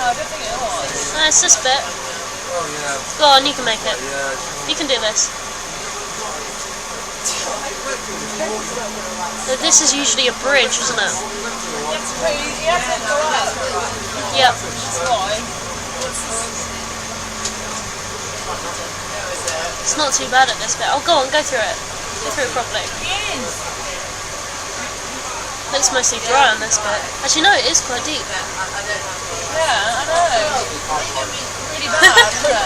I don't think it was. It's this bit. Oh yeah. Go on, you can make it. Yeah. You can do this. This is usually a bridge, isn't it? You have to go up. Yep. That's why. It's not too bad at this bit. Oh, go on, go through it. Go through it properly. Yes. Looks mostly dry on this bit. Actually, no, it is quite deep. Yeah, I know. Really bad, isn't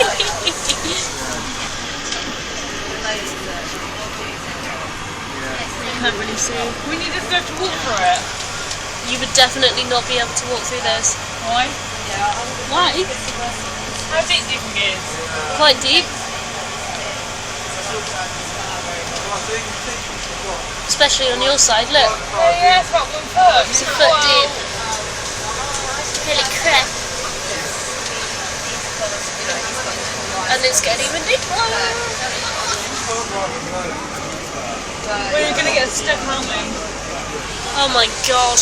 You can't really see. We need to go to walk through it. You would definitely not be able to walk through this. Why? Why? How deep do you think it is? Quite deep. Especially on your side, look. Oh yeah, it's about 1 foot. It's a foot deep. Really crap. And it's getting even deeper. We're going to get stuck, aren't we? Oh my god.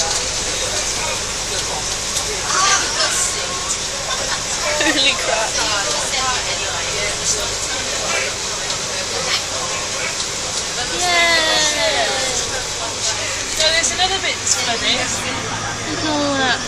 Holy crap. Yeah. So there's another bit that's flooded. Look at all that.